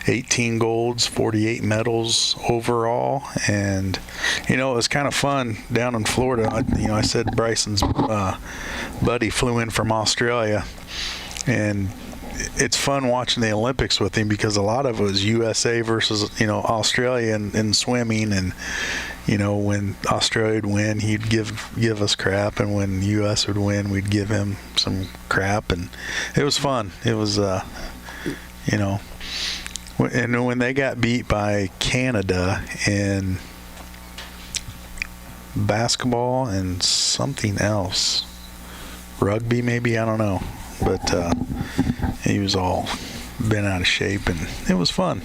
18 golds, 48 medals overall. And, you know, it was kind of fun down in Florida. I said Bryson's buddy flew in from Australia. And it's fun watching the Olympics with him because a lot of it was USA versus, Australia in swimming. And, when Australia would win, he'd give us crap. And when US would win, we'd give him some crap. And it was fun. It was, and when they got beat by Canada in basketball and something else, rugby maybe, I don't know. But he was all bent out of shape, and it was fun.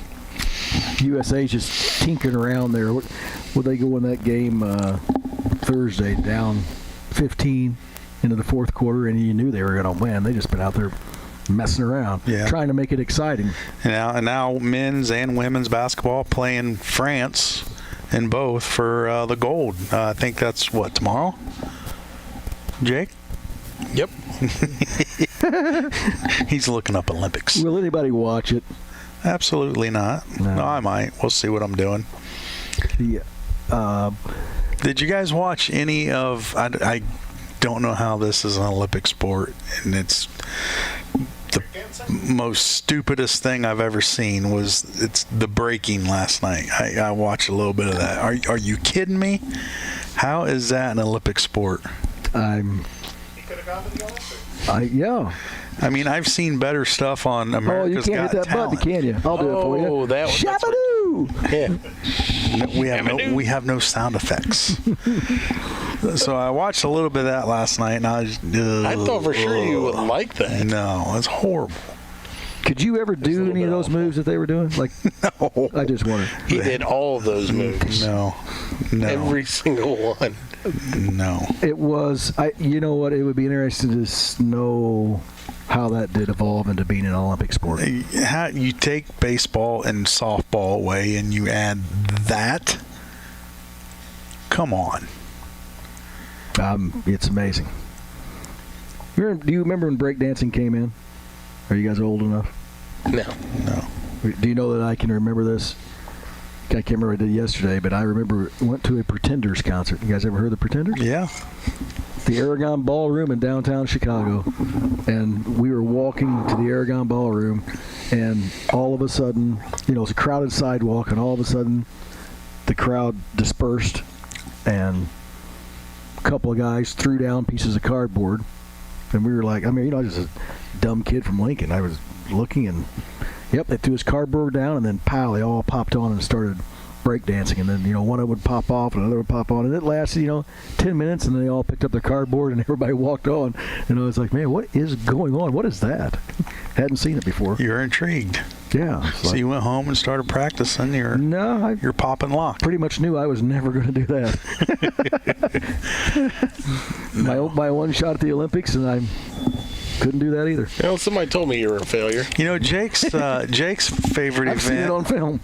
USA's just tinkering around there. Would they go in that game Thursday down 15 into the fourth quarter, and you knew they were going to win? They just been out there messing around, trying to make it exciting. And now men's and women's basketball playing France in both for the gold. I think that's tomorrow? Jake? Yep. He's looking up Olympics. Will anybody watch it? Absolutely not. No, I might. We'll see what I'm doing. Did you guys watch any of... I don't know how this is an Olympic sport, and it's the most stupidest thing I've ever seen it's the breaking last night. I watched a little bit of that. Are you kidding me? How is that an Olympic sport? Yeah. I mean, I've seen better stuff on America's Got Talent. Oh, you can't hit that button, can you? I'll do it for you. Oh, that was... Shabadoo! Yeah. We have no sound effects. So I watched a little bit of that last night, and I thought for sure you would like that. No, it's horrible. Could you ever do any of those moves that they were doing? No. I just wondered. He did all of those moves. No. Every single one. No. It was, you know what, it would be interesting to know how that did evolve into being an Olympic sport. How you take baseball and softball away and you add that? Come on. It's amazing. Do you remember when breakdancing came in? Are you guys old enough? No. Do you know that I can remember this? I can't remember what I did yesterday, but I remember went to a Pretenders concert. You guys ever heard of the Pretenders? Yeah. The Aragon Ballroom in downtown Chicago. And we were walking to the Aragon Ballroom, and all of a sudden, it's a crowded sidewalk, and all of a sudden the crowd dispersed, and a couple of guys threw down pieces of cardboard. And we were like, I was just a dumb kid from Lincoln. I was looking, and yep, they threw his cardboard down, and then pow, they all popped on and started breakdancing. And then, one of them would pop off, and another would pop on. And it lasted, 10 minutes, and then they all picked up their cardboard, and everybody walked on. And I was like, man, what is going on? What is that? Hadn't seen it before. You're intrigued. Yeah. So you went home and started practicing your pop and lock. Pretty much knew I was never going to do that. My one shot at the Olympics, and I couldn't do that either. Somebody told me you were a failure. Jake's favorite I've seen it on film.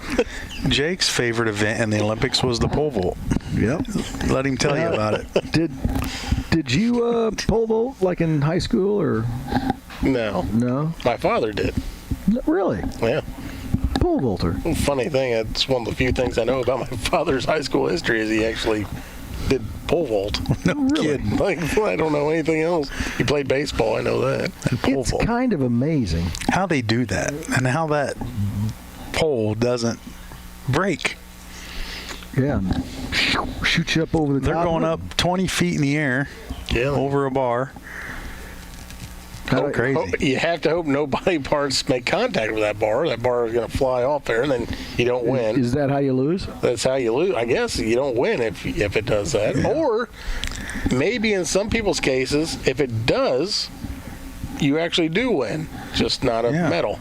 Jake's favorite event in the Olympics was the pole vault. Yep. Let him tell you about it. Did you pole vault like in high school or? No. No. My father did. No, really? Yeah. Pole vaulter. Funny thing, it's one of the few things I know about my father's high school history is he actually did pole vault. No kidding. I don't know anything else. He played baseball, I know that. And pole It's vault. kind of amazing How they do that and how that pole doesn't break. Yeah. Shoot you up over the They're top. going up 20 feet in the air over a bar. Crazy. You have to hope no body parts make contact with that bar. That bar is going to fly off there, and then you don't win. Is that how you lose? That's how you lose. I guess you don't win if it does that. Yeah. Or maybe in some people's cases, if it does, you actually do win, just not a medal.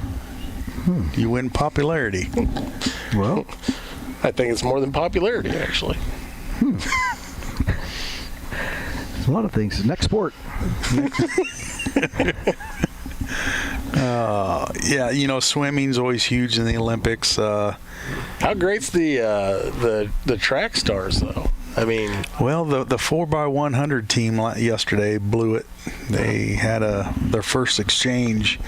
You win popularity. Well, I think it's more than popularity, actually. A lot of things. Next sport. Swimming's always huge in the Olympics. How great's the track stars, though? I mean, well, the 4x100 team yesterday blew it. They had their first exchange.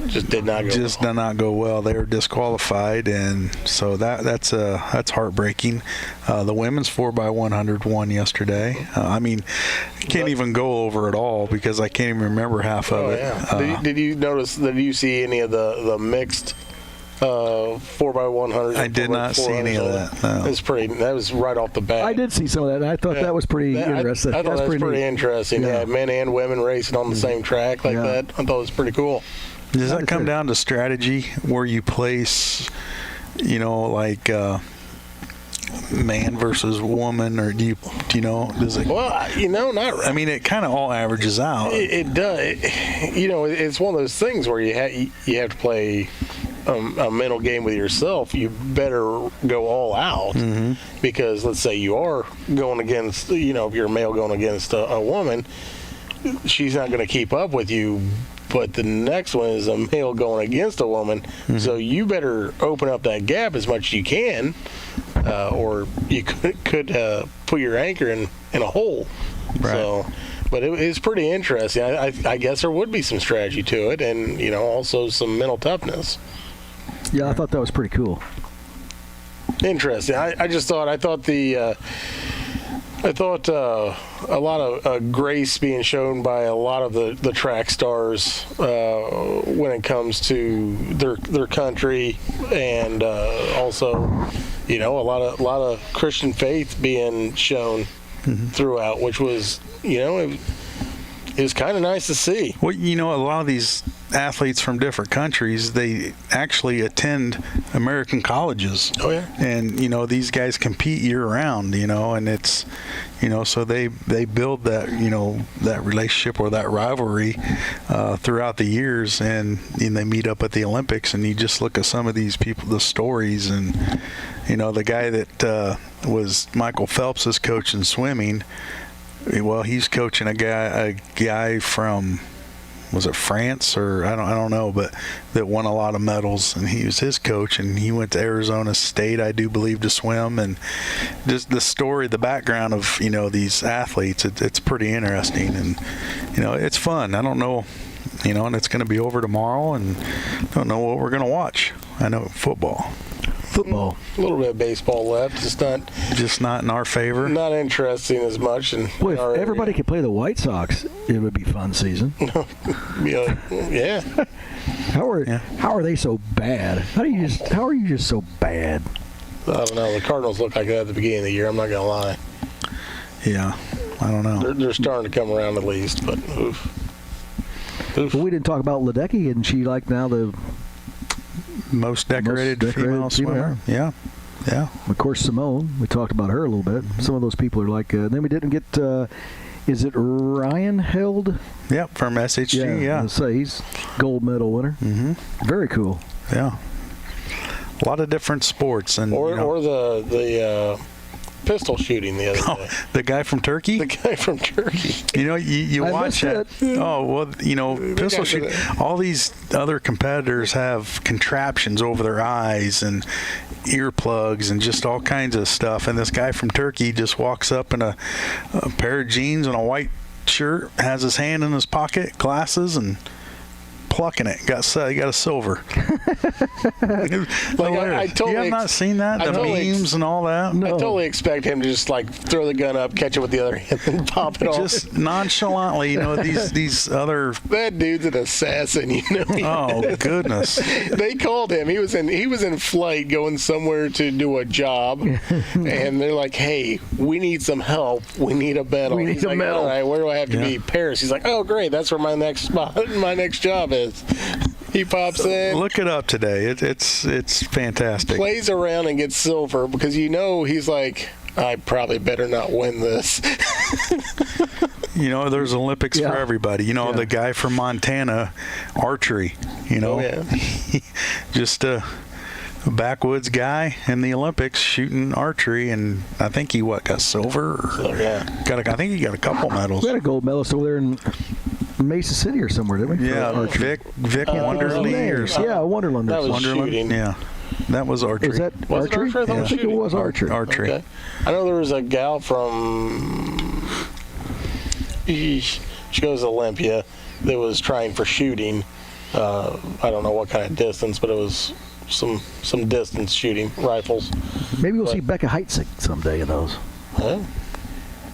Just did not go well. They were disqualified, and so that's heartbreaking. The women's 4x100 won yesterday. Can't even go over it all because I can't even remember half of it. Yeah. Did you notice? Did you see any of the mixed 4x100? I did not see any of that. No. That was right off the bat. I did see some of that, and I thought that was pretty interesting. I thought that was pretty interesting. Yeah, men and women racing on the same track like that. I thought it was pretty cool. Does that come down to strategy where you place, man versus woman, or do you know? Does it? Well, not really. I mean, it kind of all averages out. It does. It's one of those things where you have to play a mental game with yourself. You better go all out because let's say you are going against, if you're a male going against a woman, she's not going to keep up with you. But the next one is a male going against a woman, so you better open up that gap as much as you can, or you could put your anchor in a hole. Right. So, but it's pretty interesting. I guess there would be some strategy to it, and also some mental toughness. Yeah, I thought that was pretty cool. Interesting. I thought a lot of grace being shown by a lot of the track stars when it comes to their country, and also, a lot of Christian faith being shown throughout, which was, it was kind of nice to see. Well, a lot of these athletes from different countries, they actually attend American colleges. Oh yeah. And these guys compete year round, and it's so they build that that relationship or that rivalry throughout the years, and they meet up at the Olympics, and you just look at some of these people, the stories, and the guy that was Michael Phelps' coach in swimming. Well, he's coaching a guy from, was it France or I don't know, but that won a lot of medals, and he was his coach, and he went to Arizona State, I do believe, to swim. And just the story, the background of these athletes, it's pretty interesting, and it's fun. I don't know, and it's going to be over tomorrow, and don't know what we're going to watch. I know football. football. A little bit of baseball left. Just not in our favor. Not interesting as much. And Boy, if everybody could play the White Sox, it would be a fun season. Yeah. How are they so bad? How are you just so bad? I don't know. The Cardinals look like that at the beginning of the year. I'm not gonna lie. Yeah, I don't know. They're starting to come around at least, but oof. Well, we didn't talk about Ledecky, and she now the most decorated female swimmer. Yeah. Of course, Simone. We talked about her a little bit. Some of those people are like. Then we didn't get. Is it Ryan Held? Yep, from SHG. Yeah. Say he's gold medal winner. Mm-hmm. Very cool. Yeah. A lot of different sports and or the pistol shooting the other day. The guy from Turkey? The guy from Turkey. You watch that. Oh, well, pistol shooting. All these other competitors have contraptions over their eyes and earplugs and just all kinds of stuff. And this guy from Turkey just walks up in a pair of jeans and a white shirt, has his hand in his pocket, glasses, and plucking it. He got a silver. I totally you have not seen that? The memes and all that? No. I totally expect him to just throw the gun up, catch it with the other hand, and pop it off. Just nonchalantly, these other. That dude's an assassin, Oh goodness! They called him. He was in flight going somewhere to do a job, and they're like, "Hey, we need some help. We need a medal." He's like, all right, where do I have to be? Paris. He's like, "Oh, great. That's where my next job is." He pops in. Look it up today. It's fantastic. Plays around and gets silver because he's like, I probably better not win this. There's Olympics for everybody. The guy from Montana, archery. Just a backwoods guy in the Olympics shooting archery, and I think he got silver. I think he got a couple medals. We had a gold medalist over there in Mesa City or somewhere, didn't we? Yeah, Vic Wonderly or something. Yeah, Wonderland. That was shooting. Yeah, that was archery. Was that archery? I think it was archery. Archery. Okay. I know there was a gal from she goes to Olympia that was trying for shooting. I don't know what kind of distance, but it was some distance shooting rifles. Maybe we'll see Becca Heitzig someday in those. Huh?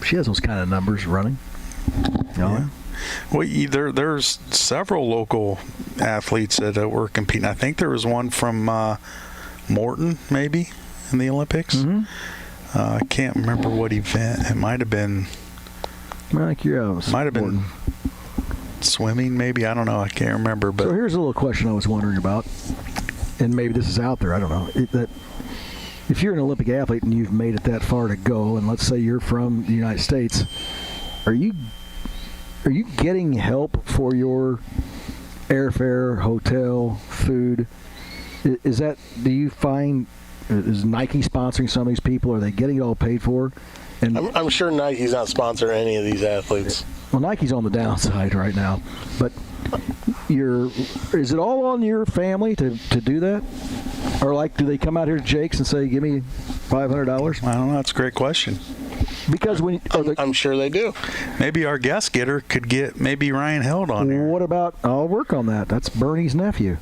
She has those kind of numbers running. Yeah. Well, there's several local athletes that were competing. I think there was one from Morton, maybe, in the Olympics. Mm-hmm. I can't remember what event. It might have been. Might have been swimming, maybe. I don't know. I can't remember. But so here's a little question I was wondering about, and maybe this is out there. I don't know. That if you're an Olympic athlete and you've made it that far to go, and let's say you're from the United States, are you getting help for your airfare, hotel, food? Do you find, is Nike sponsoring some of these people? Are they getting it all paid for? And I'm sure Nike's not sponsoring any of these athletes. Well, Nike's on the downside right now. But is it all on your family to do that? Or do they come out here to Jake's and say, give me $500? I don't know. That's a great question. Because I'm sure they do. Maybe our guest getter could get maybe Ryan Held on here. What about? I'll work on that. That's Bernie's nephew.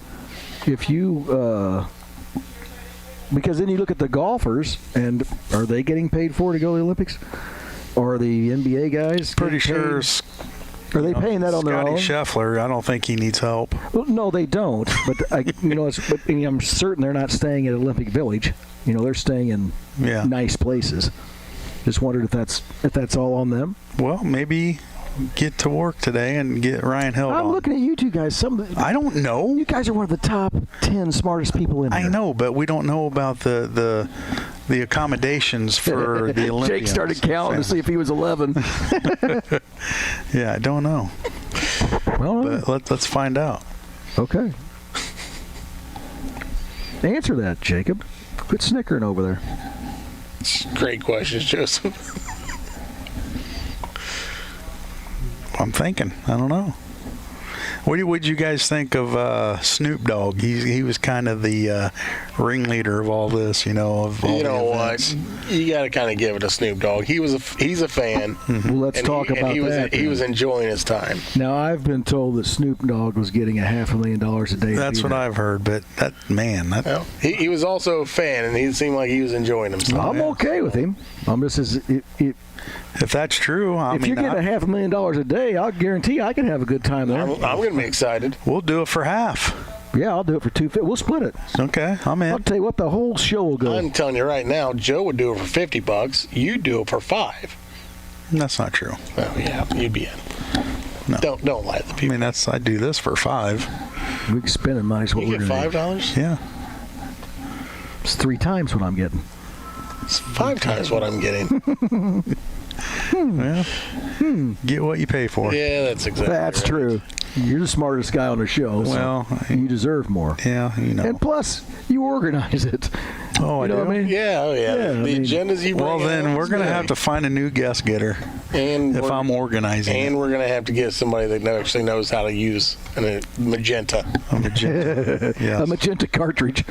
If you, because then you look at the golfers, and are they getting paid for to go to the Olympics? Or are the NBA guys? Pretty sure. Are they paying that on their own? Scotty Scheffler, I don't think he needs help. Well, no, they don't. But I'm certain they're not staying at Olympic Village. They're staying in nice places. Just wondered if that's all on them. Well, maybe get to work today and get Ryan Held on. I'm looking at you two guys. I don't know. You guys are one of the top 10 smartest people in here. I know, but we don't know about the accommodations for the Olympians. Jake started counting to see if he was 11. Yeah, I don't know. Well, but let's find out. Okay. Answer that, Jacob. Quit snickering over there. Great questions, Joseph. I'm thinking. I don't know. What would you guys think of Snoop Dogg? He was kind of the ringleader of all this, of all You the know events. what? You got to kind of give it to Snoop Dogg. He's a fan. Well, let's talk about that. He was enjoying his time. Now, I've been told that Snoop Dogg was getting $500,000 a day. That's what I've heard, but Well, he was also a fan, and he seemed like he was enjoying himself. I'm okay with him. I'm just as if that's true, if you're getting $500,000 a day, I'll guarantee I can have a good time there. I'm going to be excited. we'll do it for half. Yeah, I'll do it for $250. We'll split it. Okay, I'm in. I'll tell you what, the whole show will go. I'm telling you right now, Joe would do it for $50. You'd do it for $5. That's not true. Well, yeah, you'd be in. No. Don't lie to the people. I do this for $5. We can spend money. Is what You we're get going to $5? Yeah. It's 3 times what I'm getting. It's 5 times what I'm getting. Well, get what you pay for. Yeah, that's exactly That's right. true. You're the smartest guy on the show. Well, so you deserve more. Yeah, And plus, you organize it. Oh, you know what I mean? Yeah, oh yeah. Yeah, The I mean- agendas you bring Well, then out we're is going to good. have to find a new guest getter and if we're- I'm organizing And it. we're going to have to get somebody that actually knows how to use a magenta. A magenta. Yes. A magenta cartridge.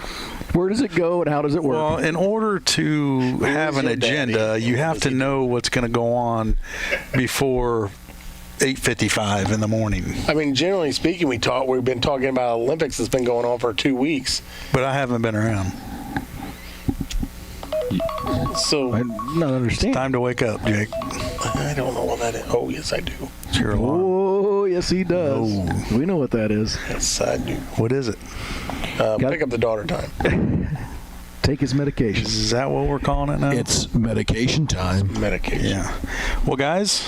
Where does it go and how does it work? Well, in order to have an your agenda, daddy? you have to know what's going to go on before 8:55 in the morning. I mean, generally speaking, we've been talking about Olympics that's been going on for 2 weeks. But I haven't been around. So I don't understand. Time to wake up, Jake. I don't know what that is. Oh, yes, I do. It's your alarm. Oh, yes, he does. Oh. We know what that is. Yes, I do. What is it? Pick up the daughter time. Take his medication. Is that what we're calling it now? It's medication time. Medication. Yeah. Well, guys,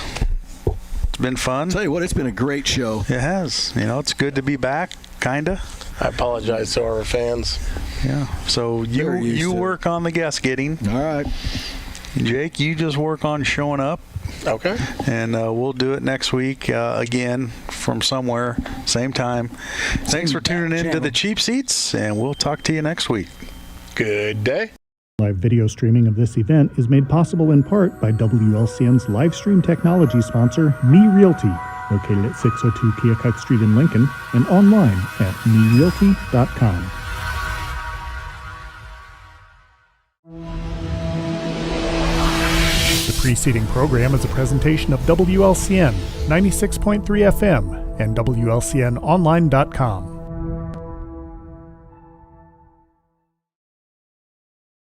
it's been fun. Tell you what, it's been a great show. It has. It's good to be back, kinda. I apologize to our fans. Yeah. So They're used you to it. work on the guest getting. All right. Jake, you just work on showing up, Okay. and we'll do it next week again from somewhere, same time. Thanks for tuning in to the Cheap Seats, and we'll talk to you next week. Good day. Live video streaming of this event is made possible in part by WLCN's live stream technology sponsor, Me Realty, located at 602 Keokuk Street in Lincoln, and online at merealty.com. The preceding program is a presentation of WLCN 96.3 FM and WLCNonline.com.